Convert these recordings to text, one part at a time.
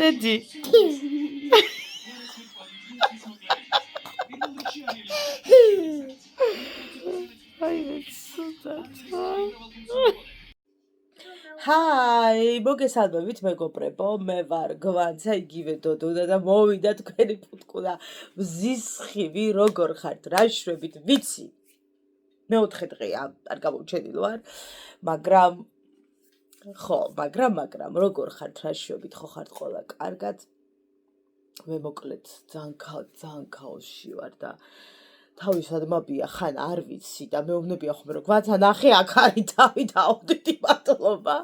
დედი Hi, მოგესალმებით მეგობრებო, მე ვარ გვანცა, იგივე დოდოდა და მოვიდა თქვენი პუტკულა მზის სხივი, როგორ ხართ, რა შვებით, ვიცი. მეოთხე დღეა, არ გამოვჩენილ ვარ, მაგრამ როგორ ხართ, რა შვებით, ხო ხართ ყველა კარგად. მე მოკლედ ძალიან ქაოსში ვარ და თავისად მაბია ხან არ ვიცი და მეუბნებია ხოლმე რომ გვაცა ნახე აქ არის თავი დაუდიდი მადლობა.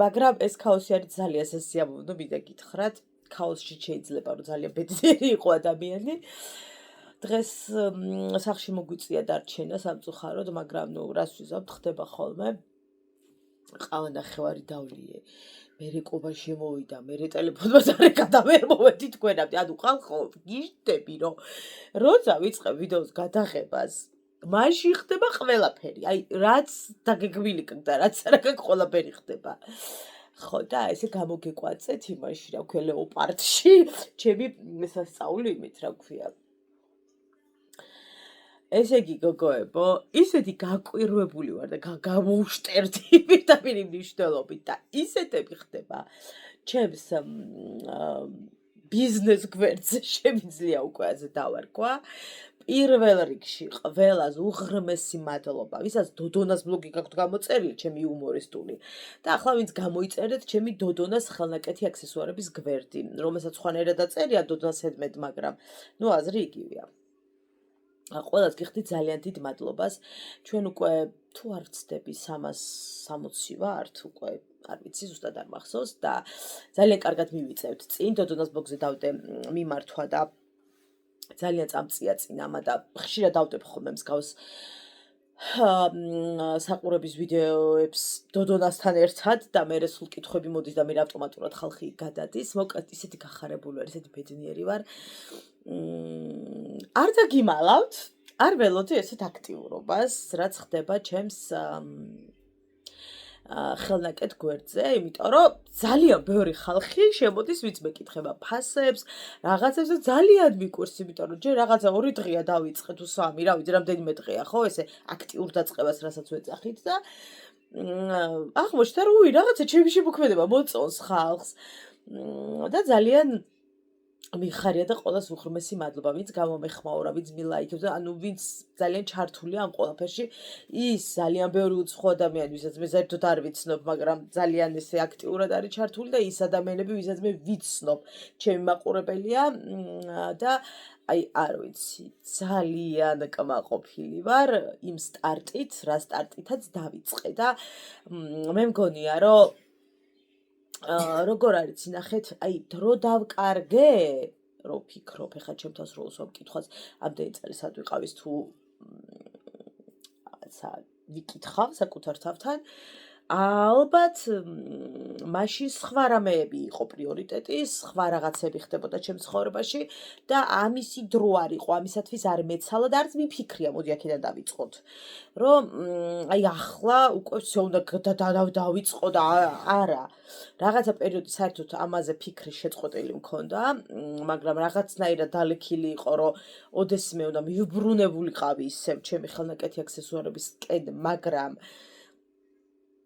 მაგრამ ეს ქაოსი არის ძალიან სასიამოვნო, მინდა გითხრათ, ქაოსში შეიძლება რომ ძალიან ბედნიერი იყო ადამიანი. დღეს სახლში მოგვიწია დარჩენა სამწუხაროდ, მაგრამ ნუ რას ვიზავთ, ხდება ხოლმე. ყავა ნახევარი დავლიე. მერე კობა შემოვიდა, მერე ტელეფონმა დარეკა და ვერ მოვედი თქვენამდე. ანუ ხალხო, გიჟდები რომ როცა ვიწყებ ვიდეოს გადაღებას, მაშინ ხდება ყველაფერი. აი, რაც დაგეგმილი და რაც არა გაქვს, ყველაფერი ხდება. ხო და ესე გამოგეკვაცეთ იმაში, რა ქვია, ლეოპარდში, ჩემი სასწაული იმით, რა ქვია. ესე იგი გოგოებო, ისეთი გაკვირვებული ვარ და გამოვშტერდი ვიტამინი მნიშვნელობით და ისეთები ხდება ჩემს ბიზნეს გვერდზე შემიძლია უკვე ასე დავარქვა. პირველ რიგში ყველას უღრმესი მადლობა, ვისაც დოდონას ბლოგი გაქვთ გამოწერილი, ჩემი იუმორისტული. და ახლა ვინც გამოიწერეთ ჩემი დოდონას ხელნაკეთი აქსესუარების გვერდი, რომელსაც სხვანაირად დაწერია დოდონას ჰედმედ, მაგრამ ნუ აზრი იგივეა. ყველას გიხდით ძალიან დიდ მადლობას. ჩვენ უკვე თუ არ ვცდები 360 ვართ, უკვე არ ვიცი, ზუსტად არ მახსოვს და ძალიან კარგად მივიწევთ წინ. დოდონას ბლოგზე დავდე მიმართვა და ძალიან წამწია წინ ამა და ხშირად დავდებ ხოლმე მსგავს საყურების ვიდეოებს დოდონასთან ერთად და მე სულ კითხვები მოდის და მე ავტომატურად ხალხი გადადის. მოკლედ ისეთი გახარებული ვარ, ისეთი ბედნიერი ვარ. არ დაგიმალავთ, არ ველოდი ესეთ აქტიურობას, რაც ხდება ჩემს ხელნაკეთ გვერდზე, იმიტომ რომ ძალიან ბევრი ხალხი შემოდის, ვინც მეკითხება ფასებს, რაღაცებს და ძალიან მიკვირს, იმიტომ რომ ჯერ რაღაცა 2 დღეა დავიწყე თუ 3, რა ვიცი, რამდენიმე დღეა, ხო, ესე აქტიურ დაწყებას რასაც ვეძახით და აღმოჩნდა რომ რაღაცა ჩემი შემოქმედება მოწონს ხალხს და ძალიან მიხარია და ყველას უღრმესი მადლობა, ვინც გამომეხმაურა, ვინც მილაიქებს და ანუ ვინც ძალიან ჩართულია ამ ყველაფერში. ის ძალიან ბევრი უცხო ადამიანი, ვისაც მე საერთოდ არ ვიცნობ, მაგრამ ძალიან ესე აქტიურად არის ჩართული და ის ადამიანები, ვისაც მე ვიცნობ, ჩემი მაყურებელია და აი არ ვიცი, ძალიან კმაყოფილი ვარ იმ სტარტით, რა სტარტითაც დავიწყე და მე მგონია რომ როგორ არის ნახეთ, აი დრო დავკარგე, რო ფიქრობ, ეხლა ჩემთავს რო უსვამ კითხვას, ამდენი წელიწად ვიყავის თუ რაღაცა ვიკითხავ საკუთარ თავთან, ალბათ მაშინ სხვა რამეები იყო პრიორიტეტი, სხვა რაღაცები ხდებოდა ჩემს ცხოვრებაში და ამისი დრო არ იყო, ამისათვის არ მეცალა და არც მიფიქრია, მოდი აქედან დავიწყოთ. რომ აი ახლა უკვე всё უნდა დავიწყო და არა. რაღაცა პერიოდი საერთოდ ამაზე ფიქრი შეწყვეტილი მქონდა, მაგრამ რაღაცნაირად დალექილი იყო, რომ ოდესმე უნდა მივბრუნებულიყავი ისევ ჩემი ხელნაკეთი აქსესუარებისკენ, მაგრამ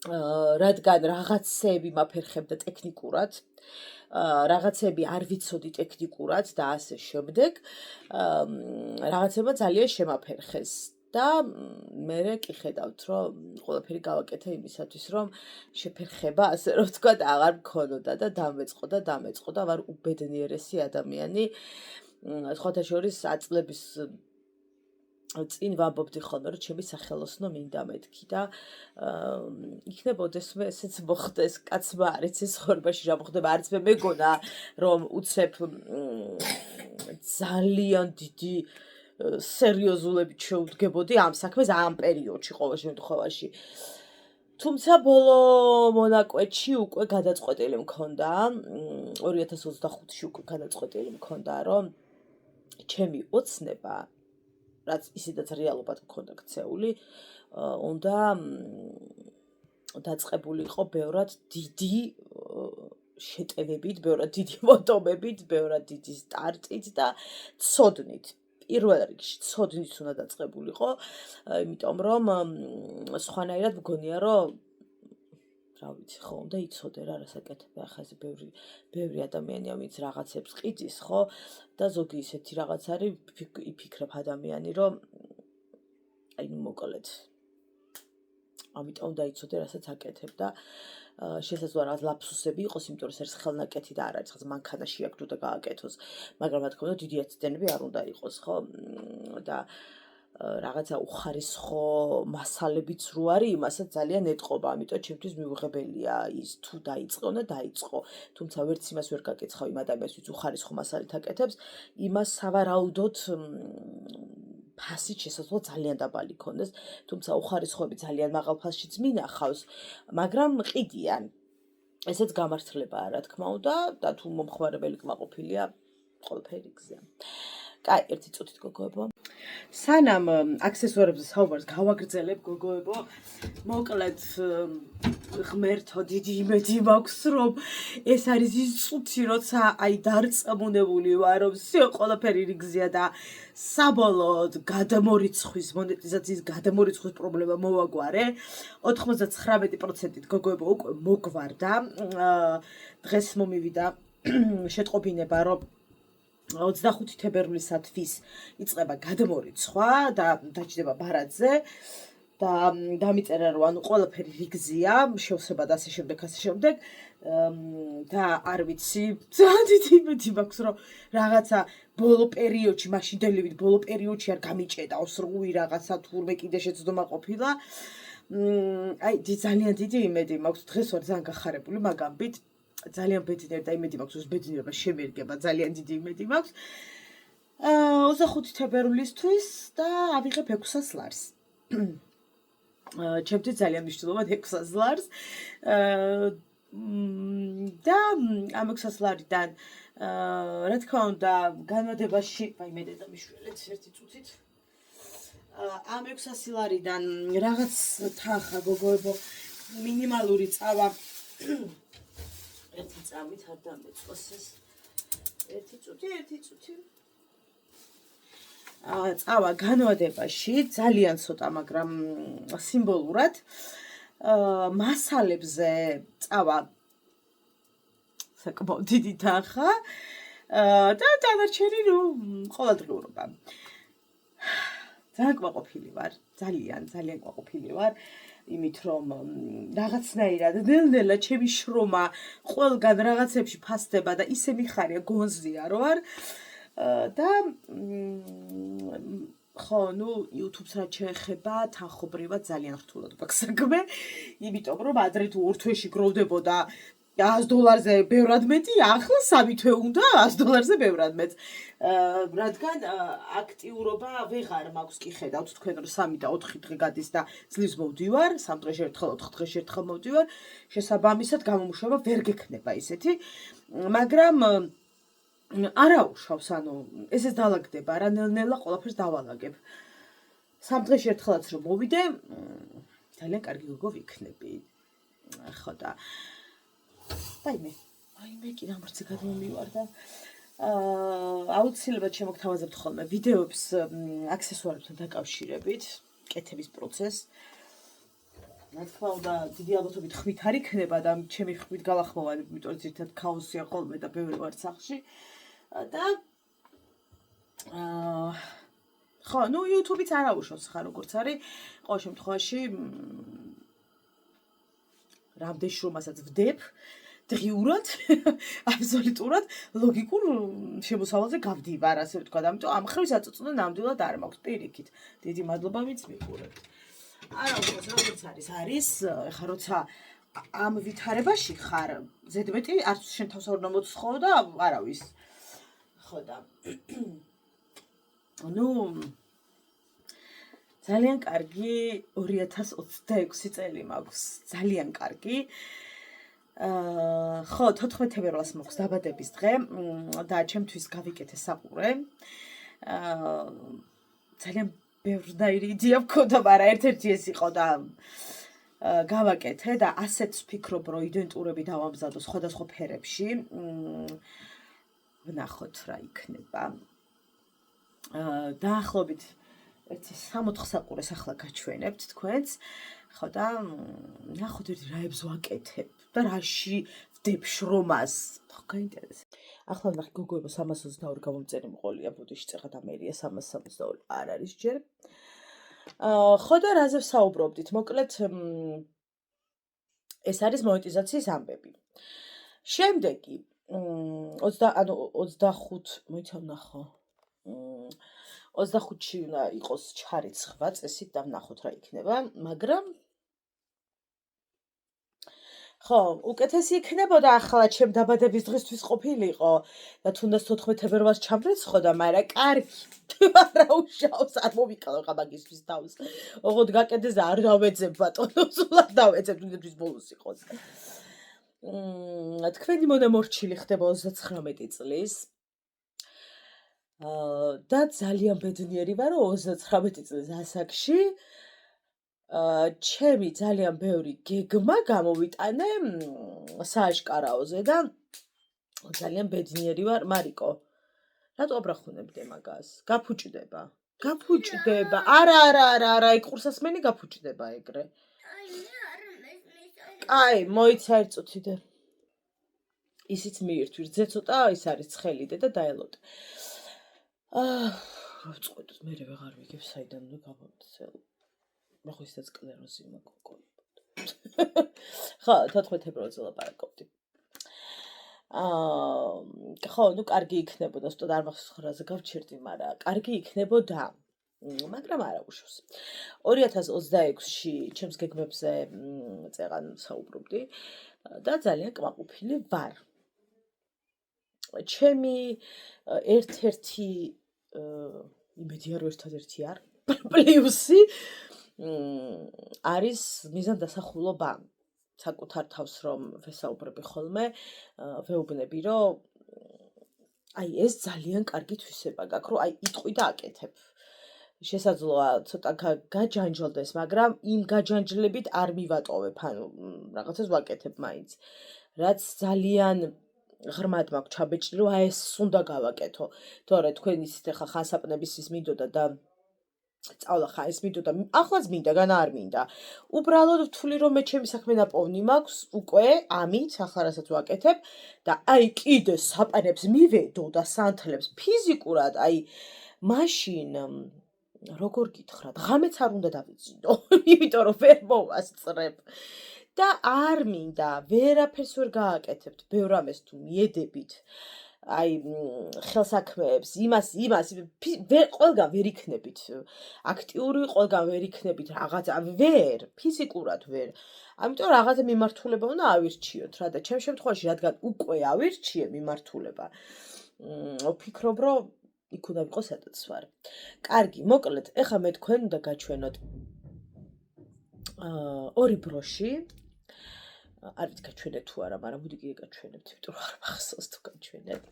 რადგან რაღაცები მაფერხებდა ტექნიკურად, რაღაცები არ ვიცოდი ტექნიკურად და ასე შემდეგ, რაღაცება ძალიან შემაფერხეს. და მერე კი ხედავთ, რომ ყველაფერი გავაკეთე იმისათვის, რომ შეფერხება, ასე რომ ვთქვა, აღარ მქონოდა და დამეწყო და ვარ უბედნიერესი ადამიანი. სხვათა შორის აწლების წინ ვამბობდი ხოლმე, რომ ჩემი სახელოსნო მინდა მეთქი და იქნებოდეს მე ესეც მოხდეს, კაცმა არ იცის ცხოვრებაში რა მოხდება, არც მე მეგონა, რომ უცებ ძალიან დიდი სერიოზულებით შევდგებოდი ამ საქმეს ამ პერიოდში ყოველ შემთხვევაში. თუმცა ბოლო მონაკვეთში უკვე გადაწყვეტილი მქონდა, 2025-ში უკვე გადაწყვეტილი მქონდა, რომ ჩემი ოცნება, რაც ისედაც რეალობად მქონდა ქცეული, უნდა დაწყებული იყო ბევრად დიდი შეტევებით, ბევრად დიდი მოტომებით, ბევრად დიდი სტარტით და ცოდნით. პირველ რიგში ცოდნით უნდა დაწყებულიყო, იმიტომ რომ სხვანაირად მგონია რომ რა ვიცი ხო, უნდა იცოდე რა რასაკეთებია, ახლა ეს ბევრი ადამიანია, ვინც რაღაცებს ყიდის, ხო? და ზოგი ისეთი რაღაც არის, იფიქრებ ადამიანი, რომ აი მოკლედ ამიტომ უნდა იცოდე, რასაც აკეთებ და შესაძლოა რაღაც ლაფსუსები იყოს, იმიტომ რომ ეს ხელნაკეთი და არ არის, ხა მანქანა შეაგდო და გააკეთოს, მაგრამ რა თქმა უნდა, დიდი აცდენები არ უნდა იყოს, ხო? და რაღაცა უხარისხო მასალებიც რო არის, იმასაც ძალიან ეტყობა, ამიტომ ჩემთვის მიუღებელია ის თუ დაიწყო და დაიწყო. თუმცა ვერც იმას ვერ გაკეცხავ იმ ადამიანს, ვინც უხარისხო მასალით აკეთებს, იმას სავარაუდოდ ფასით შესაძლოა ძალიან დაბალი ქონდეს, თუმცა უხარისხოები ძალიან მაღალ ფასშიც მინახავს, მაგრამ ყიდიან. ესეც გამართლებაა, რა თქმა უნდა, და თუ მომხმარებელი კმაყოფილია, ყველაფერი გზია. კაი, ერთი წუთით გოგოებო. სანამ აქსესუარებზე საუბარს გავაგრძელებ, გოგოებო, მოკლედ ღმერთო დიდი იმედი მაქვს, რომ ეს არის ის წუთი, როცა აი დარწმუნებული ვარ, რომ ყველაფერი რიგზია და საბოლოოდ გადამორიცხვის, მონეტიზაციის გადამორიცხვის პრობლემა მოვაგვარე. 99%-ით გოგოებო უკვე მოგვარდა. დღეს მომივიდა შეტყობინება, რომ 25 თებერვლისათვის იწყება გადამორიცხვა და დაჯდება ბარათზე და დამიწერა რომ ანუ ყველაფერი რიგზია, შევსება და ასე შემდეგ და არ ვიცი, ძალიან დიდი იმედი მაქვს რომ რაღაცა ბოლო პერიოდში, მაშინ დელივით ბოლო პერიოდში არ გამიჭედა ოსრუი რაღაცა თურმე კიდე შეცდომა ყოფილა. აი ძალიან დიდი იმედი მაქვს, დღეს ვარ ძალიან გახარებული მაგამით. ძალიან ბედნიერ და იმედი მაქვს, რომ ბედნიერება შემერგება, ძალიან დიდი იმედი მაქვს. 25 თებერვლისთვის და ავიღებ 600 ლარს. ჩემთვის ძალიან მნიშვნელოვანი 600 ლარს. და ამ 600 ლარიდან რა თქმა უნდა, განმადებაში, აი მე და მიშველეთ ერთი წუთით. ამ 600 ლარიდან რაღაც თანხა გოგოებო მინიმალური წავა ერთი წამით არ დამეწყოს ეს ერთი წუთი წავა განმადებაში ძალიან ცოტა, მაგრამ სიმბოლურად მასალებზე წავა საკმაოდ დიდი თანხა და დანარჩენი ყოველდღიურობა. ძალიან კმაყოფილი ვარ, ძალიან კმაყოფილი ვარ. იმით რომ რაღაცნაირად ნელ-ნელა ჩემი შრომა ყველგან რაღაცებში ფასდება და ისე მიხარია გონზია რო არ და ხო, YouTube-ს რაც შეეხება, თანხობრივად ძალიან რთულად გვაქვს საქმე, იმიტომ რომ ადრე თუ ორ თვეში გროვდებოდა $100-ზე ბევრად მეტი, ახლა 3 თვე უნდა $100-ზე ბევრად მეტ. რადგან აქტიურობა ვეღარ მაქვს, კი ხედავთ თქვენ რომ 3 და 4 დღე გადის და ძლივს მოვდივარ, 3 დღეში ერთხელ, 4 დღეში ერთხელ მოვდივარ, შესაბამისად გამომუშავება ვერ გექნება ისეთი, მაგრამ არა უშავს, ანუ ესეც დაალაგდება, რა ნელ-ნელა ყველაფერს დავალაგებ. 3 დღეში ერთხელაც რომ მოვიდე, ძალიან კარგი გოგო ვიქნები. ხო და აი მე კი რამორცე გადმომივარ და აუცილებლად შემოგთავაზებთ ხოლმე ვიდეოებს აქსესუარებთან დაკავშირებით, კეთების პროცესს. რა თქმა უნდა, დიდი ალბათობით ხმით არ იქნება და ჩემი ხმით გალახმოვანი, იმიტომ რომ ძირითადად ქაოსია ხოლმე და ბევრი ვარ სახლში. და ხო, YouTube-იც არ აუშავს ხა როგორც არის, ყოველ შემთხვევაში რამდენ შრომასაც ვდებ დღიურად, აბსოლუტურად ლოგიკურ შემოსავალზე გავდივარ, ასე ვთქვა, ამიტომ ამ ხრივ საწუწუნო ნამდვილად არ მაქვს პირიქით. დიდი მადლობა ვინც მიყურებთ. არა უბრალოდ როგორც არის, ეხლა როცა ამ ვითარებაში ხარ, ზედმეტი არც შენ თავს არ უნდა მოცხო და არავის. ხო და ძალიან კარგი 2026 წელი მაქვს, ძალიან კარგი. ხო, 14 თებერვალს მოხს დაბადების დღე და ჩემთვის გავიკეთე საყურე. ძალიან ბევრი იდეა მქონდა, მაგრამ ერთ-ერთი ეს იყო და გავაკეთე და ასეც ვფიქრობ, რომ იდენტურები დავამზადო სხვადასხვა ფერებში. ვნახოთ რა იქნება. დაახლოებით 3-4 საყურეს ახლა გაჩვენებთ თქვენს. ხო და ნახოთ ერთი რაებს ვაკეთებ და რაში ვდებ შრომას. ხო გაინტერესებს. ახლა ვნახე გოგოებო 322 გამომწერი მყოლია ბუდიში წეღა და მერია 362 არ არის ჯერ. ხო და რაზე ვსაუბრობდით? მოკლედ ეს არის მონეტიზაციის ამბები. შემდეგი 25 მოიცა ვნახო. 25-ში უნდა იყოს ჩარიცხვა წესით და ვნახოთ რა იქნება, მაგრამ ხო, უკეთესი იქნებოდა ახლა ჩემ დაბადების დღისთვის ყოფილიყო და თუნდაც 14 თებერვალს ჩამრეცხოდა, მაგრამ კარგი. არა უშავს, არ მოვიკალო ხა მაგისთვის თავს. ოღონდ გაკეთდეს და არ დავეძებ ბატონო, სულად დავეძებ, თუნდაც ბოლოს იყოს. თქვენი მონამორჩილი ხდება 39 წლის. და ძალიან ბედნიერი ვარ, რომ 39 წლის ასაკში ჩემი ძალიან ბევრი გეგმა გამოვიტანე სააშკარაოზე და ძალიან ბედნიერი ვარ, მარიკო. რატო აბრახუნებდე მაგას? გაფუჭდება. გაფუჭდება. არა, ეგ ყურსასმენი გაფუჭდება ეგრე. აი, მოიცა ერთ წუთიდე. ისიც მიირთვი, რძე ცოტა ის არის ცხელიდე და დაელოდე. რა ვწყვეტოთ, მე ვეღარ ვიგებ საიდან უნდა გავამცელ. ხო ისაც სკლეროზი მაქვს. ხო, 14 თებერვალს ელაპარაკობდი. ხო, ნუ კარგი იქნებოდა, სწორად არ მახსოვს რაზე გავჩერდი, მაგრამ კარგი იქნებოდა. მაგრამ არა უშავს. 2026-ში ჩემს გეგმებზე წეღან საუბრობდი და ძალიან კმაყოფილი ვარ. ჩემი ერთ-ერთი იმედია რომ ერთადერთი არ პლუსი არის მიზანდასახულობა. საკუთარ თავს რომ ვესაუბრები ხოლმე, ვეუბნები რომ აი ეს ძალიან კარგი თვისება გაქვს, რომ აი იტყვი და აკეთებ. შესაძლოა ცოტა გაჯანჯლდეს, მაგრამ იმ გაჯანჯლებით არ მივატოვებ, ანუ რაღაცას ვაკეთებ მაინც. რაც ძალიან ღრმად მაქვს ჩაბეჭდი, რომ აი ეს უნდა გავაკეთო. თორე თქვენ იცით ახლა ხანსაპნების ის მინდოდა და სწავლა ხა ეს მინდოდა, ახლაც მინდა, განა არ მინდა. უბრალოდ ვთვლი რომ მე ჩემი საქმე ნაპოვნი მაქვს უკვე ამით, ახლა რასაც ვაკეთებ და აი კიდე საპანებს მივედო და სანთლებს ფიზიკურად, აი მაშინ როგორ გითხრათ, ღამეც არ უნდა დავიძინო, იმიტომ რომ ვერ მოვასწრებ. და არ მინდა, ვერაფერს ვერ გააკეთებთ, ბევრ ამას თუ მიედებით. აი ხელსაქმეებს, იმას, ყველგან ვერ იქნებით აქტიური, ყველგან ვერ იქნებით რაღაცა, ვერ, ფიზიკურად ვერ. ამიტომ რაღაცა მიმართულება უნდა ავირჩიოთ რა და ჩემ შემთხვევაში რადგან უკვე ავირჩიე მიმართულება, ვფიქრობ, რომ იქ უნდა ვიყო სადაც ვარ. კარგი, მოკლედ, ეხლა მე თქვენ უნდა გაჩვენოთ ორი ბროში. არ ვიცი გაჩვენეთ თუ არა, მაგრამ მოდი კიდე გაჩვენებთ, იმიტომ რომ არ მახსოვს თუ გაჩვენეთ.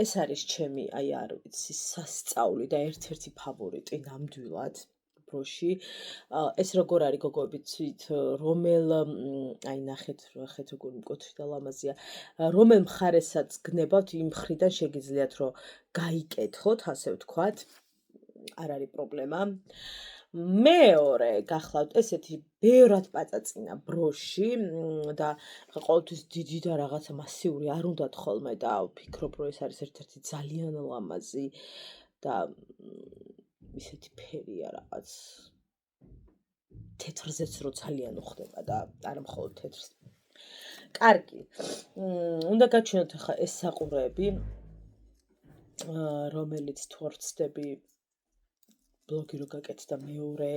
ეს არის ჩემი, აი არ ვიცი, სასწაული და ერთ-ერთი ფავორიტი ნამდვილად ბროში. ეს როგორ არის გოგოები ცით, რომელ აი ნახეთ როგორ მკოთრი და ლამაზია. რომელ მხარესაც გნებავთ, იმ მხრიდან შეგიძლიათ რომ გაიკეთოთ, ასე ვთქვათ. არ არის პრობლემა. მეორე გახლავთ ესეთი ბევრად პაწაწინა ბროში და ყოველთვის დიდი და რაღაცა მასიური არ უნდათ ხოლმე და ვფიქრობ რომ ეს არის ერთ-ერთი ძალიან ლამაზი და ისეთი ფერია რაღაც თეთრზეც რო ძალიან უხდება და არა მხოლოდ თეთრს. კარგი. უნდა გაჩვენოთ ახლა ეს საყურეები რომელიც თუ არ ვცდები ბლოგი რო გაკეთე და მეორე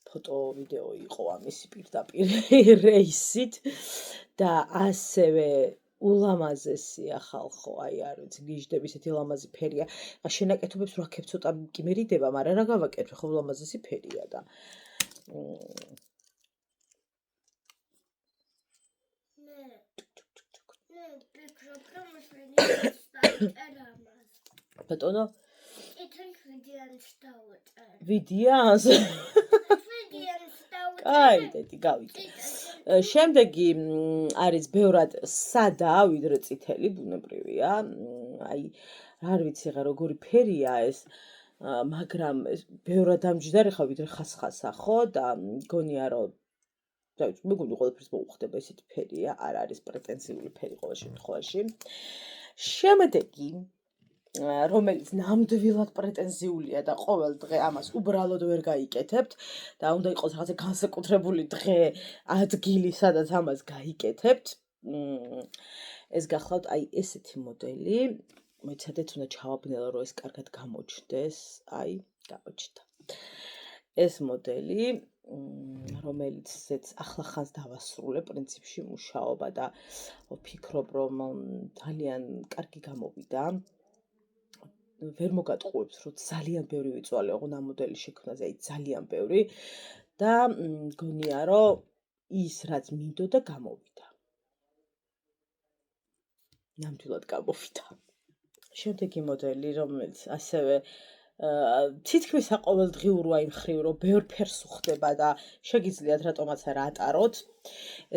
ფოტო ვიდეო იყო ამისი პირდაპირ რეისით და ასევე ულამაზესია ხალხო, აი არ ვიცი, გიჟდები ესეთი ლამაზი ფერია. შენაკეთობებს რო აქებ ცოტა კი მერიდება, მაგრამ რა გავაკეთე, ხო ლამაზესი ფერია და ბატონო ვიდიანს კაი, დედი, გავიგე. შემდეგი არის ბევრად სადა, ვიდრე წითელი, ბუნებრივია. აი, არ ვიცი რა როგორი ფერია ეს, მაგრამ ბევრად ამჯდარი ხარ, ვიდრე ხასხასა, ხო? და მგონია რომ მეგონი ყველაფერს მოუხდება ესეთი ფერია, არ არის პრეტენზიული ფერი ყოველ შემთხვევაში. შემდეგი რომელიც ნამდვილად პრეტენზიულია და ყოველ დღე ამას უბრალოდ ვერ გაიკეთებთ და უნდა იყოს რაღაცა განსაკუთრებული დღე, ადგილი, სადაც ამას გაიკეთებთ. ეს გახლავთ აი ესეთი მოდელი. მოიცადეთ, უნდა ჩავაბნელო, რომ ეს კარგად გამოჩნდეს. აი, გამოჩნდა. ეს მოდელი, რომელიცაც ახლა ხანს დავასრულე პრინციპში მუშაობა და ვფიქრობ, რომ ძალიან კარგი გამოვიდა. ვერ მოგატყუებს, რომ ძალიან ბევრი ვიწვალე ოღონ ამ მოდელის შექმნაზე, აი ძალიან ბევრი და მგონია, რომ ის რაც მინდოდა გამოვიდა. ნამდვილად გამოვიდა. შემდეგი მოდელი, რომელიც ასევე თითქმის საყოველდღიურია იმ ხრივ, რომ ბევრ ფერს უხდება და შეგიძლიათ რატომაც არ ატაროთ.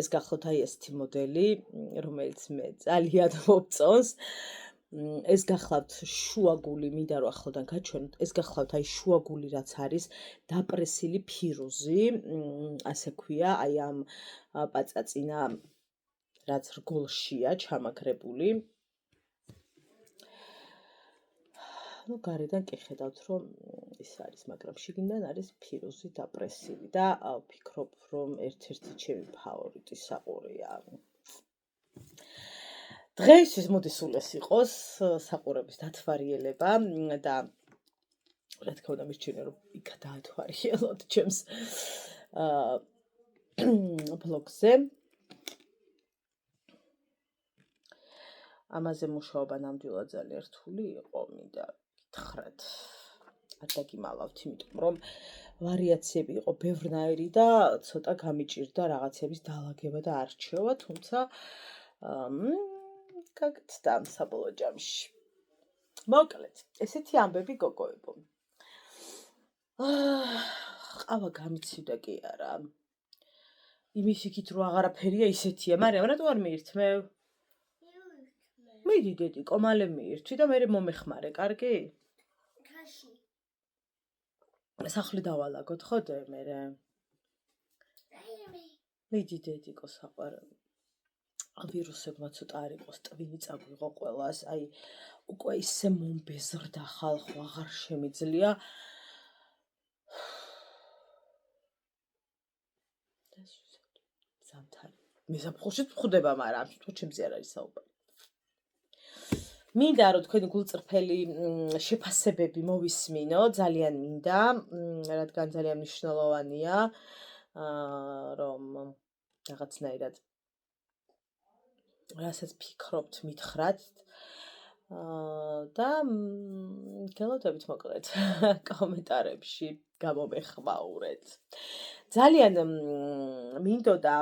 ეს გახლავთ აი ესეთი მოდელი, რომელიც მე ძალიან მომწონს. ეს გახლავთ შუაგული, მინდა რომ ახლოდან გაჩვენოთ, ეს გახლავთ აი შუაგული რაც არის, დაპრესილი ფირუზი, ასე ქვია, აი ამ პაწაწინა რაც რგოლშია ჩამაგრებული. ну გარედან კი ხედავთ რომ ის არის, მაგრამ შიგნიდან არის ფირუზი დაპრესილი და ვფიქრობ რომ ერთ-ერთი ჩემი ფავორიტი საყურეა. დღეისთვის მოდი სულ ეს იყოს საყურების დათვალიერება და რა თქმა უნდა მირჩენია რომ იქ დაათვალიეროთ ჩემს ბლოგზე. ამაზე მუშაობა ნამდვილად ძალიან რთული იყო, მინდა გითხრათ. არ დაგიმალავთ, იმიტომ რომ ვარიაციები იყო ბევრნაირი და ცოტა გამიჭირდა რაღაცების დალაგება და არჩევა, თუმცა გაგწდა საბოლოო ჯამში. მოკლედ, ესეთი ამბები გოგოებო. ყავა გამიცივდა კი არა. იმის იქით რომ აღარაფერია ისეთია, მაგრამ რატო არ მიირთმევ? მიდი დედი, კომალე მიირთვი და მე მომეხმარე, კარგი? ქაში. სახლი დავალაგოთ, ხო დე მე? მიდი დედიკო საყვარელი. ვირუსებმა ცოტა არ იყოს ტვინი წაგვიღო ყველას, აი უკვე ისე მომბეზრდა ხალხო, აღარ შემიძლია. ზამთარი. მე ზაფხულშიც ვხვდება, მაგრამ ამ შემთხვევაში ჩემზე არ არის საუბარი. მინდა რომ თქვენი გულწრფელი შეფასებები მოვისმინო, ძალიან მინდა, რადგან ძალიან მნიშვნელოვანია, რომ რაღაცნაირად რასაც ფიქრობთ, მითხრათ და გელოდებით მოკლედ კომენტარებში გამომეხმაურეთ. ძალიან მინდოდა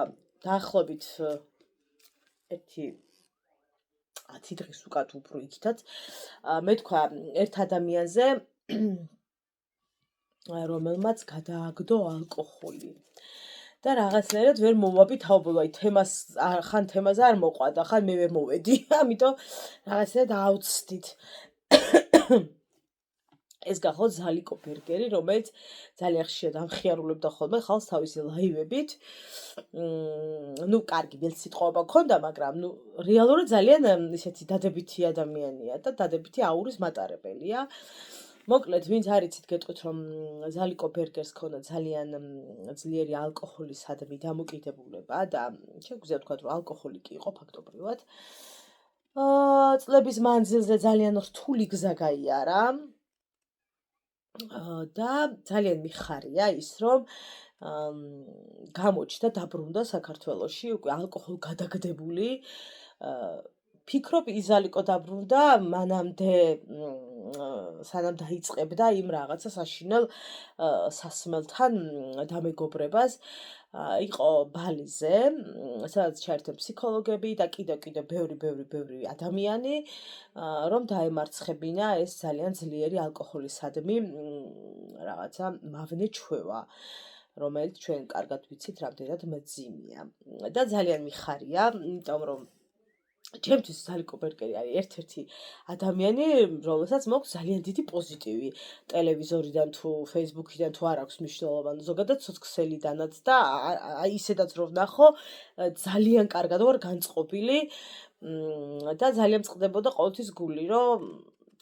დაახლოებით ერთი 10 დღის უკან უფრო იქითაც მე თქვა ერთ ადამიანზე რომელმაც გადააგდო ალკოჰოლი და რაღაცნაირად ვერ მოვაბი თაობო, აი თემას ხან თემაზე არ მოყვადა, ხან მე ვერ მოვედი, ამიტომ რაღაცნაირად აუცდით. ეს გახლავთ ზალიკო ბერგერი, რომელიც ძალიან ხშირად ამხიარულებდა ხოლმე ხალხს თავისი ლაივებით. ну, კარგი ველსიტყვაობა მქონდა, მაგრამ ну, რეალურად ძალიან ისეთი დადებითი ადამიანია და დადებითი აურის მატარებელია. მოკლედ, ვინც არიცით, გეტყვით, რომ ზალიკო ბერგერს ქონდა ძალიან ძლიერი ალკოჰოლისადმი დამოკიდებულება და შეგვიძლია ვთქვათ, რომ ალკოჰოლი კი იყო ფაქტობრივად. წლების მანძილზე ძალიან რთული გზა გაიარა. და ძალიან მიხარია ის, რომ გამოჩნდა დაბრუნდა საქართველოში უკვე ალკოჰოლ გადაგდებული. ფიქრობ ის ზალიკო დაბრუნდა მანამდე სანამ დაიწყებდა იმ რაღაცა საშინელ სასმელთან დამეგობრებას. იყო ბალიზე, სადაც ჩაერთო ფსიქოლოგები და კიდევ ბევრი ადამიანი, რომ დაემარცხებინა ეს ძალიან ძლიერი ალკოჰოლისადმი რაღაცა მავნე ჩვევა. რომელიც ჩვენ კარგად ვიცით, რამდენად მძიმეა. და ძალიან მიხარია, იმიტომ რომ ჩემთვის ზალი კოპერკერი არის ერთ-ერთი ადამიანი, რომელსაც მაქვს ძალიან დიდი პოზიტივი ტელევიზორიდან თუ Facebook-იდან თუ არ აქვს მნიშვნელობა, ზოგადად სოციალიდანაც და აი ისედაც რომ ვნახო, ძალიან კარგად ვარ განწყობილი და ძალიან მწყდებოდა ყოველთვის გული, რომ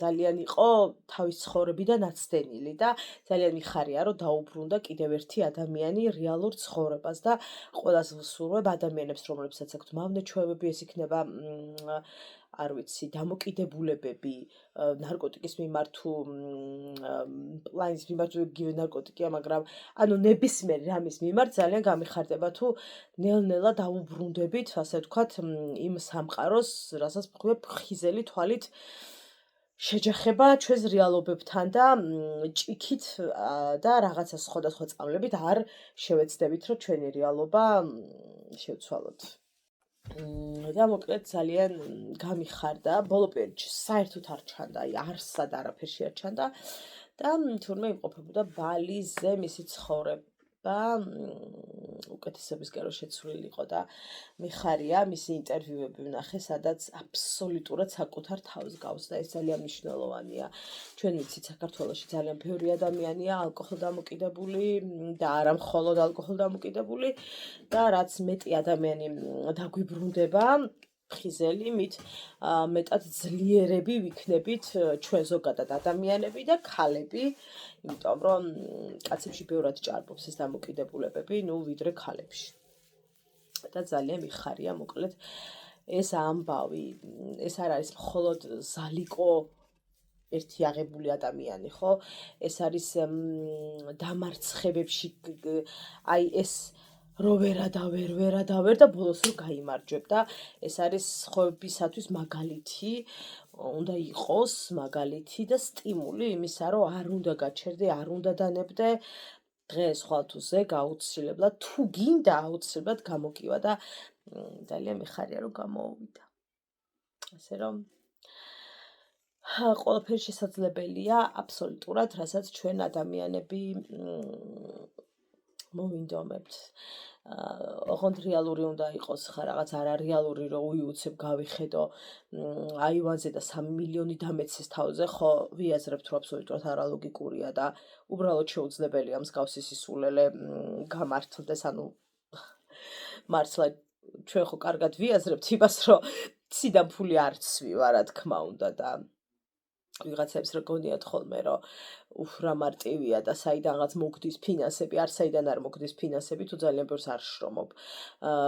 ძალიან იყო თავის ცხოვრებიდან ნაცდენილი და ძალიან მიხარია, რომ დაუბრუნდა კიდევ ერთი ადამიანი რეალურ ცხოვრებას და ყველას ვსურვებ ადამიანებს, რომლებსაც აქვთ მავნე-ჩვევები, ეს იქნება არ ვიცი, დამოკიდებულებები ნარკოტიკის მიმართ თუ პლანის მიმართ იგივე ნარკოტიკია, მაგრამ ანუ ნებისმიერ რამის მიმართ ძალიან გამიხარდება თუ ნელ-ნელა დაუბრუნდებით, ასე ვთქვათ, იმ სამყაროს, რასაც ვხვდებით ხიზელი თვალით შეჯახება ჩვენს რეალობებთან და ჭიქით და რაღაცა სხვადასხვა წამლებით არ შევეცდებით, რომ ჩვენი რეალობა შევცვალოთ. და მოკლედ ძალიან გამიხარდა, ბოლო პერიოდში საერთოდ არ ჩანდა, აი არსად არაფერში არ ჩანდა და თურმე იმყოფებოდა ბალიზე მისი ცხოვრება უკეთესობისკენ რომ შეცვლილი იყო და მიხარია, მისი ინტერვიუები ვნახე, სადაც აბსოლუტურად საკუთარ თავს გავს და ეს ძალიან მნიშვნელოვანია. ჩვენ ვიცით, საქართველოში ძალიან ბევრი ადამიანია ალკოჰოლდამოკიდებული და არა მხოლოდ ალკოჰოლდამოკიდებული და რაც მეტი ადამიანი დაგვიბრუნდება ხიზელი, მით მეტად ძლიერები ვიქნებით ჩვენ ზოგადად ადამიანები და ქალები, იმიტომ რომ კაცებში ბევრად ჭარბობს ეს დამოკიდებულებები, ვიდრე ქალებში. და ძალიან მიხარია, მოკლედ ეს ამბავი, ეს არ არის მხოლოდ ზალიკო ერთი აღებული ადამიანი, ხო? ეს არის დამარცხებებში აი ეს რო ვერადავერ და ბოლოს რო გაიმარჯვებ და ეს არის სხვებისათვის მაგალითი, უნდა იყოს მაგალითი და სტიმული იმისა, რომ არ უნდა გაჩერდე, არ უნდა დანებდე, დღეს ხვალთუზე გაუცილებლად თუ გინდა აუცილებლად გამოკივა და ძალიან მიხარია რომ გამოვიდა. ასე რომ ყველაფერი შესაძლებელია აბსოლუტურად, რასაც ჩვენ ადამიანები მოვინდომებთ. ოღონდ რეალური უნდა იყოს ხა რაღაც არარეალური, რომ უიუცებ გავიხედო აივანზე და 3 მილიონი დამეცეს თავზე, ხო ვიაზრებთ, რომ აბსოლუტურად არალოგიკურია და უბრალოდ შეუძლებელია მსგავსი სისულელე გამართლდეს, ანუ მართლა ჩვენ ხო კარგად ვიაზრებთ იმას, რომ ციდან ფული არ ცვივა, რა თქმა უნდა და ვიღაცებს რა გონიათ ხოლმე, რომ უხრა მარტივია და საიდანღაც მოგდის ფინანსები, არ საიდან არ მოგდის ფინანსები, თუ ძალიან ბევრს არ შრომობ.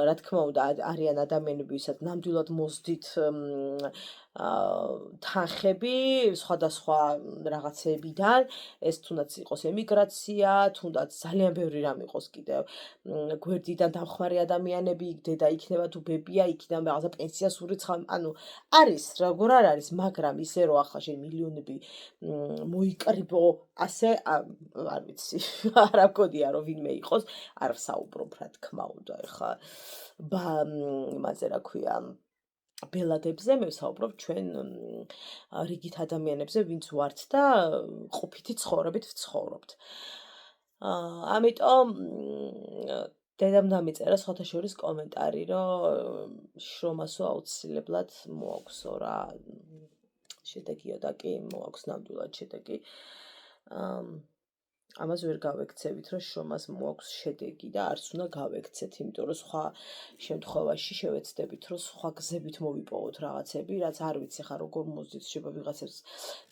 რა თქმა უნდა, არიან ადამიანები, ვისაც ნამდვილად მოსდით თანხები სხვადასხვა რაღაცებიდან, ეს თუნდაც იყოს ემიგრაცია, თუნდაც ძალიან ბევრი რამ იყოს კიდევ. გვერდიდან დამხმარე ადამიანები, დედა იქნება თუ ბებია, იქიდან რაღაცა პენსიას ურიცხავ, ანუ არის, როგორ არ არის, მაგრამ ისე რომ ახლა შენ მილიონები მოიკრიბო, ასე არ ვიცი, არა მგონია რომ ვინმე იყოს, არ ვსაუბრობ, რა თქმა უნდა, ეხლა იმაზე რა ქვია, ბელადებზე მე ვსაუბრობ ჩვენ რიგით ადამიანებზე, ვინც ვართ და ყოფითი ცხოვრებით ვცხოვრობთ. ამიტომ დედამ დამიწერა სხვათა შორის კომენტარი, რომ შრომასო აუცილებლად მოაქვსო რა შედეგიო და კი მოაქვს ნამდვილად შედეგი. ამას ვერ გავექცევით, რომ შრომას მოაქვს შედეგი და არც უნდა გავექცეთ, იმიტომ რომ სხვა შემთხვევაში შევეცდებით, რომ სხვა გზებით მოვიპოვოთ რაღაცები, რაც არ ვიცი ხა როგორ მოსდით, შეიძლება ვიღაცებს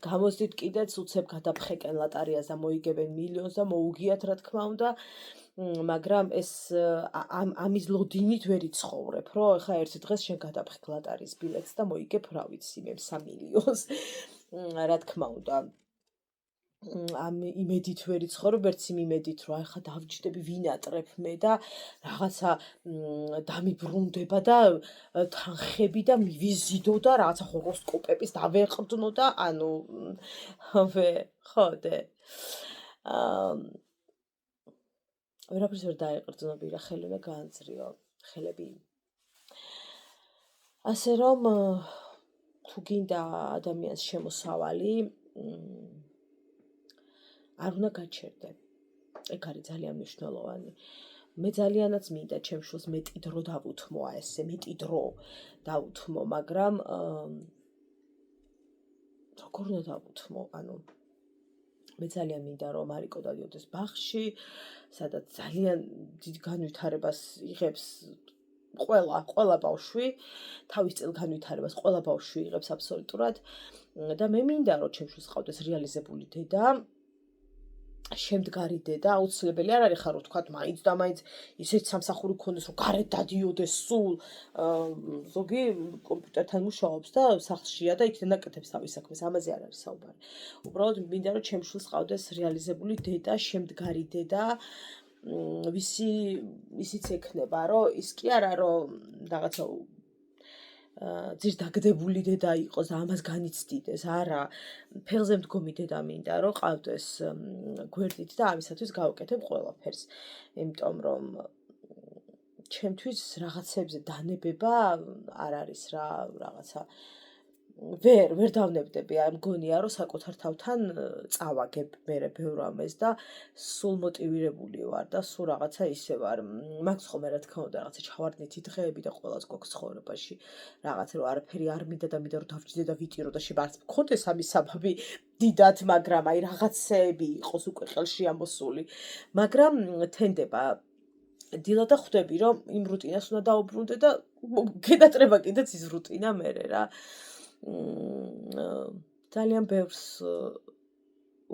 გამოსდით კიდეც, უცებ გადაფხეკენ ლატარიას და მოიგებენ მილიონს და მოუგიათ, რა თქმა უნდა. მაგრამ ეს ამის ლოდინით ვერ იცხოვრებ, რომ ეხლა ერთი დღეს შენ გადაფხეკ ლატარიის ბილეთს და მოიგებ, რა ვიცი, მე 3 მილიონს. რა თქმა უნდა, ამ იმედით ვერ იცხოვრებ, ერთ იმ იმედით, რომ ახლა დავჯდები, ვინატრებ მე და რაღაცა დამიბრუნდება და თანხები და მივიზიდო და რაღაცა ჰოროსკოპების დავეყრდნო და ანუ ხოდე. ვერაფერს ვერ დაეყრდნო, ბირა, ხელი უნდა გაანწრიო, ხელები. ასე რომ თუ გინდა ადამიანს შემოსავალი, არ უნდა გაჩერდე. ეგ არის ძალიან მნიშვნელოვანი. მე ძალიანაც მინდა ჩემს შვილს მეტი დრო დავუთმო, ესე მეტი დრო დავუთმო, მაგრამ როგორ უნდა დავუთმო, ანუ მე ძალიან მინდა რომ მარიკო დადიოდეს ბაღში, სადაც ძალიან დიდ განვითარებას იღებს ყველა ბავშვი, თავის წელ განვითარებას ყველა ბავშვი იღებს აბსოლუტურად და მე მინდა რომ ჩემს შვილს ყავდეს რეალიზებული დედა, შემდგარი დედა, აუცილებელი არ არის ხარ ვთქვათ, მაინც და მაინც ისეთ სამსახური გქონდეს, რომ გარეთ დადიოდეს სულ, ზოგი კომპიუტერთან მუშაობს და სახლშია და იქიდან აკეთებს თავის საქმეს, ამაზე არ არის საუბარი. უბრალოდ მინდა რომ ჩემს შვილს ყავდეს რეალიზებული დედა, შემდგარი დედა, ისიც ექნება, რომ ის კი არა რომ რაღაცა ძირ დაგდებული დედა იყოს და ამას განიცდიდეს, არა, ფეხზე მდგომი დედა მინდა რომ ყავდეს გვერდით და ამისათვის გავაკეთებ ყველაფერს. იმიტომ რომ ჩემთვის რაღაცებზე დანებება არ არის რა, რაღაცა ვერ დავნებდები, მგონია რომ საკუთარ თავთან წავაგებ მერე ბევრ ამას და სულ მოტივირებული ვარ და სულ რაღაცა ისე ვარ. მაქვს ხოლმე რა თქმა უნდა რაღაცა ჩავარდნითი დღეები და ყველას გვაქვს ცხოვრებაში რაღაცა რომ არაფერი არ მინდა და მინდა რომ დავჭიდე და ვიტირო და შებარც მქონდეს ამის საბაბი დიდად, მაგრამ აი რაღაცეები იყოს უკვე ხელში ამოსული. მაგრამ თენდება დილა და ხვდები რომ იმ რუტინას უნდა დაუბრუნდე და გედატრება კიდეც ის რუტინა მერე რა. ძალიან ბევრს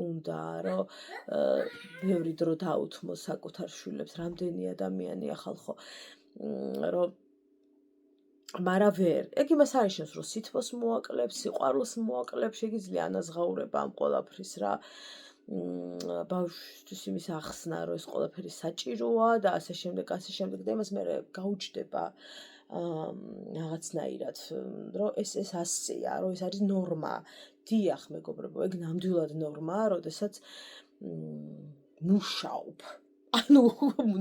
უნდა რომ ბევრი დრო დაუთმო საკუთარ შვილებს, რამდენი ადამიანია ხალხო, რომ მარა ვერ. ეგ იმას არ ნიშნავს, რომ სითბოს მოაკლებს, სიყვარულს მოაკლებს, შეგიძლია ანაზღაურება ამ ყველაფრის რა. ბავშვისთვის იმის ახსნა, რომ ეს ყველაფერი საჭიროა და ასე შემდეგ და იმას მე გაუჩნდება რაღაცნაირად, რომ ეს ასეა, რომ ეს არის ნორმა. დიახ, მეგობრებო, ეგ ნამდვილად ნორმაა, როდესაც მუშაობ. ანუ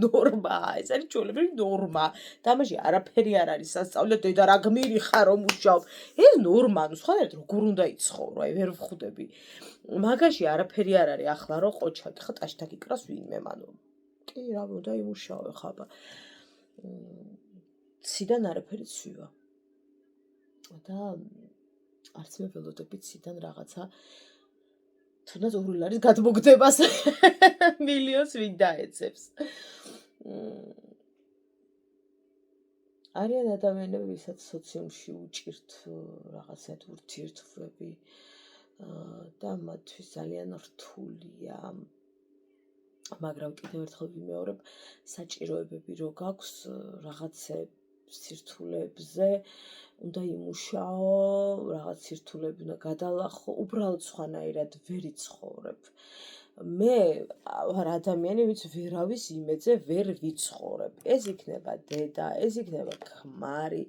ნორმაა, ეს არის ჩვეულებრივი ნორმა. და ამაში არაფერი არ არის სასწავლო, დედა რა გმირი ხარ რომ მუშაობ. ეს ნორმა, ანუ სხვანაირად როგორ უნდა იცხოვრო, აი ვერ ვხვდები. მაგაში არაფერი არ არის ახლა რომ ყოჩაკი ხა ტაშთა გიკრას ვინმე, ანუ კი რა უნდა იმუშაო ხაბა. ციდან არაფერი ცვივა. და არც მე ველოდები ციდან რაღაცა თუნდაც $2 გადმოგდებას მილიონს ვინ დაეცებს. არიან ადამიანები, ვისაც სოციუმში უჭირთ რაღაცა ურთიერთობები და მათთვის ძალიან რთულია. მაგრამ კიდევ ერთხელ ვიმეორებ, საჭიროებები რო გაქვს რაღაცე სირთულეებზე, უნდა იმუშაო, რაღაც სირთულეები უნდა გადალახო, უბრალოდ სხვანაირად ვერ იცხოვრებ. მე ვარ ადამიანი, ვინც ვერავის იმედზე ვერ ვიცხოვრებ. ეს იქნება დედა, ეს იქნება ქმარი,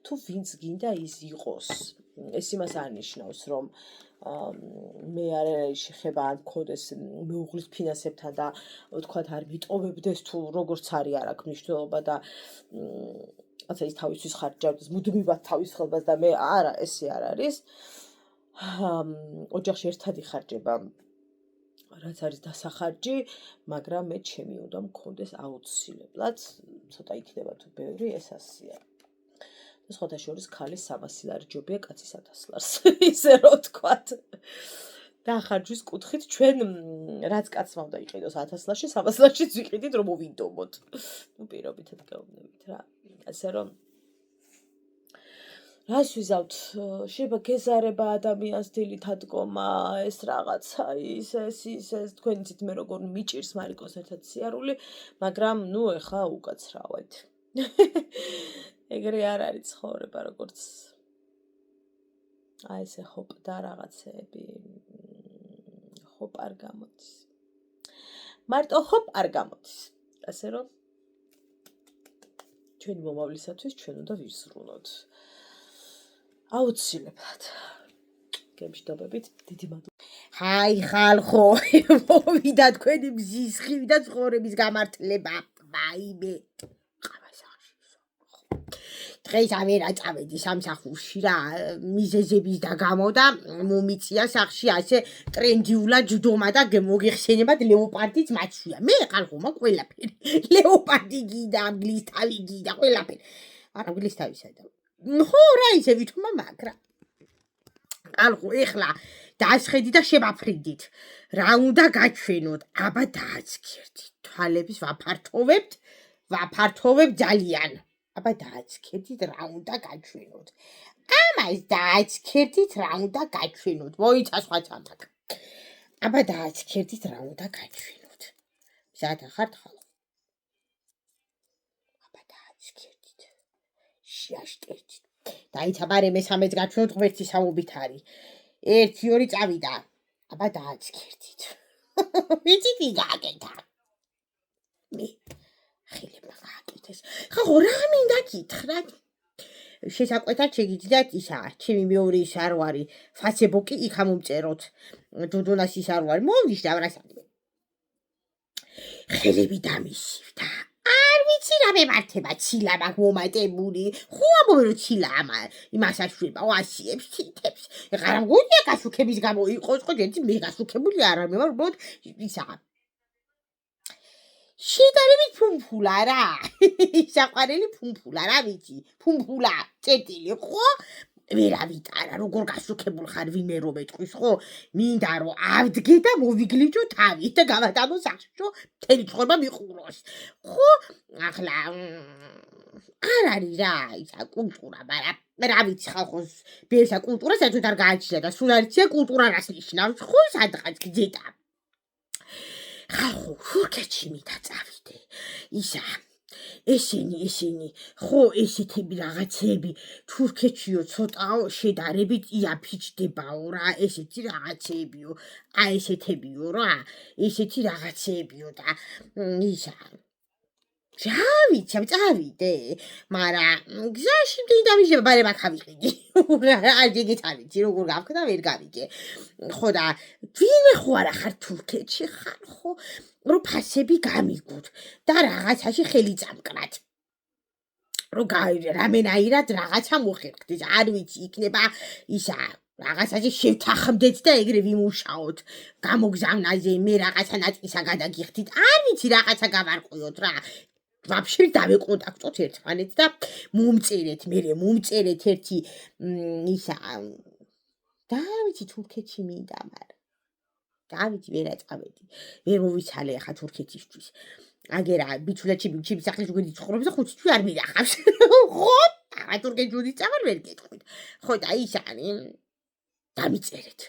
თუ ვინც გინდა ის იყოს. ეს იმას არ ნიშნავს, რომ მე არ შეხება არ მქონდეს მეუღლის ფინანსებთან და ვთქვათ არ მიტოვებდეს თუ როგორც არის არ აქვს მნიშვნელობა და ასე ის თავისთვის ხარჯავდეს, მუდმივად თავის ხელბას და მე არა, ესე არ არის. ოჯახში ერთად იხარჯება რაც არის დასახარჯი, მაგრამ მე ჩემი უნდა მქონდეს აუცილებლად, ცოტა იქნება თუ ბევრი, ეს ასეა. და სხვათა შორის ქალის 300 ლარი ჯობია კაცის 1000 ლარს, ისე რომ ვთქვათ. დახარჯვის კუთხით ჩვენ რაც კაცმა უნდა იყიდოს 1000 ლარში, 300 ლარშიც ვიყიდით რომ მოვინდომოთ. ნუ პირობითად გავნებით რა. ასე რომ რას ვიზავთ, შეიძლება გეზარება ადამიანს დილით ადგომა, ეს რაღაცა, ეს თქვენ იცით მე როგორ მიჭირს მარიკოს ერთად სიარული, მაგრამ ნუ ეხა უკაცრავად. ეგრე არ არის ცხოვრება, როგორც აი ესე ჰოპ და რაღაცეები. ჰოპ არ გამოდის. მარტო ჰოპ არ გამოდის. ასე რომ ჩვენი მომავლისათვის ჩვენ უნდა ვიზრუნოთ. აუცილებლად. გემშვიდობებით, დიდი მადლობა. ჰაი ხალხო, მოვიდა თქვენი მზის ხივი და ცხოვრების გამართლება. ვაიმე. დღეს ავერა წავედი სამსახურში რა მიზეზების და გამო და მომიწია სახში ასე ტრენდიულად ჯდომა და მოგიხსენებათ ლეოპარდის მაჩვია მე ხალხომა ყველაფერი ლეოპარდი გიდა გლისთავი გიდა ყველაფერი არა გლისთავისა და ხო რა ისე ვითქმა მაგრა ხალხო ეხლა დაასხედი და შევაფრიდით რა უნდა გაჩვენოთ აბა დააცქერდით თვალების ვაფართოვებთ ძალიან აბა დააცქერდით რა უნდა გაჩვენოთ ამას დააცქერდით რა უნდა გაჩვენოთ მოიცა სხვა წამთაკ აბა დააცქერდით რა უნდა გაჩვენოთ მზად ახართ ხალხო აბა დააცქერდით შეაშტერდით დაიცა ბარე მესამეც გაჩვენოთ ღმერთის სამობით არის 1-2 წავიდა აბა დააცქერდით ვიცით იგაკეთა მე ხილებმა გააკეთეს ხახო რა მინდა გითხრათ შესაკვეთად შეგიძლიათ ისა ჩემი მეორე ის არ ვარი ფასებოკი იქ ამომწეროთ დუდუნას ის არ ვარი მომდის და რასადმე ხელები დამისივდა არ ვიცი რა მემართება ცილა მაგ მომატებული ხო ამბობენ რომ ცილა იმას აშვება ვასიებს თითებს ეხლა რა მგონია გასუქების გამო იყოს ხო ჯერ მე გასუქებული არა მე ვარ უბრალოდ ისა შედარებით ფუმფულა რა საყვარელი ფუმფულა რა ვიცი ფუმფულა წერტილი ხო ვერავიტარა როგორ გასუქებულ ხარ ვინმე რომ ეთქვის ხო მინდა რომ ავდგე და მოვიგლიჯო თავი და გავატანო სახში რომ მთელი ცხოვრება მიყუროს ხო ახლა არ არის რა ისა კულტურა მაგრამ რა ვიცი ხალხოს ბიესა კულტურა საერთოდ არ გააჩნია და სულ არიცია კულტურა რას ნიშნავს ხო სადღაც გძედა ხალხო თურქეთში მინდა წავიდე ისა ესენი ხო ესეთები რაღაცები თურქეთშიო ცოტაო შედარებით იაფიჩდებაო რა ესეთი რაღაცებიო აი ესეთებიო რა ესეთი რაღაცებიო და ისა რა ვიცი წავიდე მაგრამ გზაში დინდამიჟება ბარება ხავიყიდი არ ეგეთ არის როგორ გავხდა ვერ გავიგე ხო და ვინმე ხო არა ხარ თურქეთში ხარ ხო რომ ფასები გამიგოთ და რაღაცაში ხელი წამკრათ რომ რამენაირად რაღაცა მოხერხდეს არ ვიცი იქნება ისა რაღაცაში შევთანხმდეთ და ეგრე ვიმუშაოთ გამოგზავნაზე მე რაღაცა ნაწისა გადაგიხდით არ ვიცი რაღაცა გავარკვიოთ რა ვაფშე დავეკონტაქტოთ ერთმანეთს და მომწერეთ ერთი ისა და ვიცი თურქეთში მინდა მაგრამ დავით ვერა წავედი ვერ მოვიცალე ახლა თურქეთისთვის აგერა ბიჭულეთში სახლის უკვე ცხოვრობს და 5 თვე არ მიდახავს ხო ახლა თურქეთში უდის წავალ ვერ გეტყვით ხო და ის არის დამიწერეთ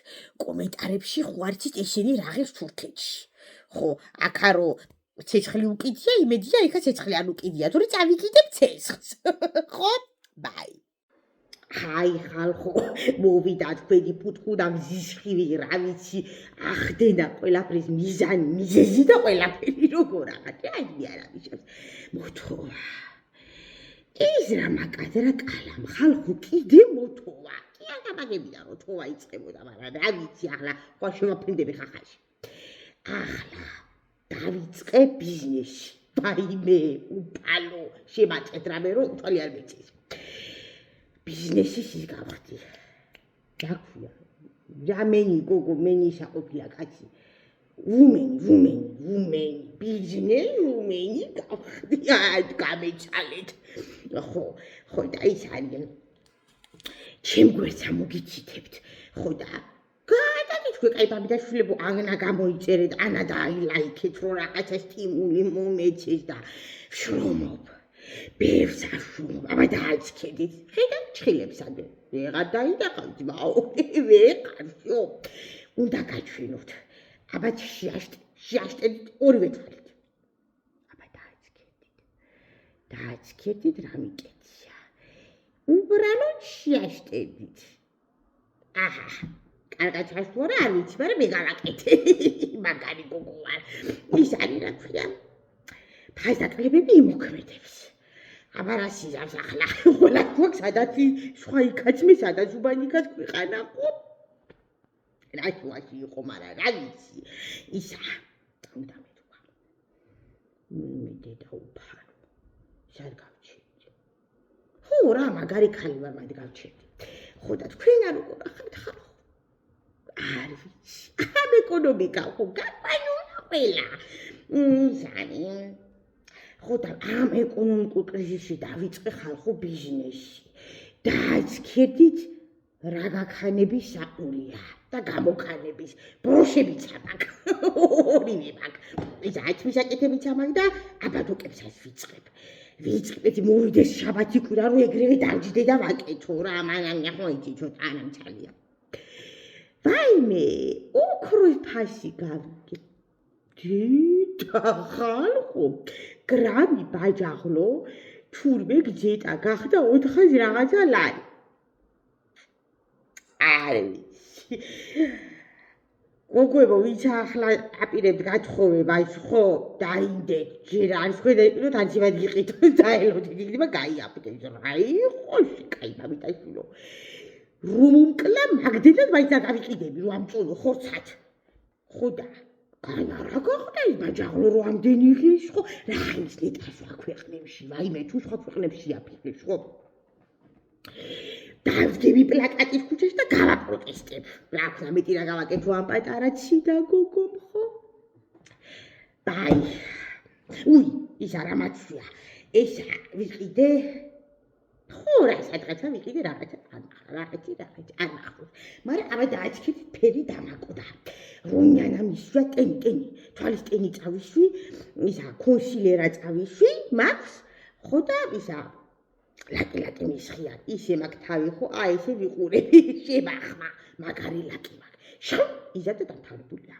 კომენტარებში ხო არიცით ესენი რაღებს თურქეთში ხო აქარო ცეცხლი უკიდია იმედია იქა ცეცხლი არ უკიდია თორე წავიკიდებ ცეცხლს ხო ბაი აი ხალხო მოვიდა თქვენი პუტკუ და მზისხივი რა ვიცი ახდენა ყველაფრის მიზანი მიზეზი და ყველაფერი როგორ აღარ აი მე არ ამიშებს მოთოვა ეს რა მაკადრა კალამ ხალხო კიდე მოთოვა კი არ გამაგებია რომ თოვა იწყებოდა მაგრამ რა ვიცი ახლა ხო შემოფრინდები ხახაში ახლა დავიწყე ბიზნესი ბაიმე უფალო შემაწეთ რამე რომ თვალი არ მეწეს ბიზნესის ის გავხდი დაქვია რამენი გოგო მენი საყოფია კაცი ვუმენი ბიზნესი ვუმენი გავხდი აი გამეჭალეთ ხო და ის არის ჩემ გვერდს მოგიცითებთ ხო და გადაგიჩვე კაი ბაბიდაშვილებო ანა გამოიწერეთ ანა და აილაიქეთ რომ რაღაცა სტიმული მომეცეს და შრომობ ბევრს აშრომობ აბა დააცქედით ხედავ ჭხილებსადე ვეღარ დაინახავ ძმაო ვეყარშო უნდა გაჩვენოთ აბა შეაშტერით ორივე თვალით აბა დააცქედით რა მიკეთია უბრალოდ შეაშტერით აჰა კარგად ჩასვარა არ ვიცი მაგრამ მე გავაკეთე მაგარი გოგო ვარ ის არის რა ქვია ფასდაკლებები იმოქმედებს აბა რა სიზავს ახლა ყველა გვაქვს სადაც სხვა იქაც მე სადაც უბანიკაც ქვეყანა ხო რა შუაში იყო მაგრამ რა ვიცი ისა უნდა მეთქვა მე დედა უფარო სად გავჩენდი ხო რა მაგარი ქალი ვარ მაგ გავჩერდი ხო და თქვენ არ როგორ ახართ ხარ არ ვიცი ამ ეკონომიკა ხო გაყვანულა ყველა ზანი ხო და ამ ეკონომიკურ კრიზისში დავიწყე ხალხო ბიზნესი დააჩქერდით რა გაქანების საყურია და გამოგანების ბროშებიც ამაკ ორივე მაგ ეს აჩმის აკეთებიც ამაკ და აბადოკებსაც ვიწყებ მოვიდეს შაბათი კვირა რომ ეგრევე დავჯდე და ვაკეთო რა მანამ ხო იცი ცოტა ანამცალია ვაიმე ოქროს ფასი გავიგე დიდა ხალხო გრამი ბაჯაღლო თურმე გძეტა გახდა 400 რაღაცა ლარი არ ვიცი გოგოებო ვინც ახლა აპირებთ გათხოვებას ხო დაინდეთ ჯერ არის ხედა რომ თანცივად გიყიდო დაელოდეთ იქნება გაიაფრეთ რაი ხოში კაი დამიტაშილო რომ უმკლა მაგდენად მაინც დავიყიდები რომ ამწონო ხორცად ხო და განა რა გახდა ის ბაჯაღლო რომ ამდენი ღირს ხო რა ის ნეტას აქვეყნებში ვაიმე თუ სხვა ქვეყნებში აფიქრებს ხო დავდგები პლაკატის ქუჩაში და გავაპროტესტებ. რა ქვია, მეტი რა გავაკეთო ამ პატარა ციდა გოგომ ხო? ბაი. უი, ის არა მაცვია. ეს ვიყიდე. ხო, რა სადღაცა ვიყიდე რაღაცა რაღაცი ანახო. მაგრამ აბა დააჩქეთ ფერი დამაკოდა. რომიანა მისვა ტენი, თვალის ტენი წავიშვი, ისა კონსილერა წავიშვი, მაქს ხო და ისა ლაკი მისხია ისე მაგ თავი ხო აი ესე ვიყურები შემახმა მაგარი ლაკი მაგ შო იზადე დამთავრებულია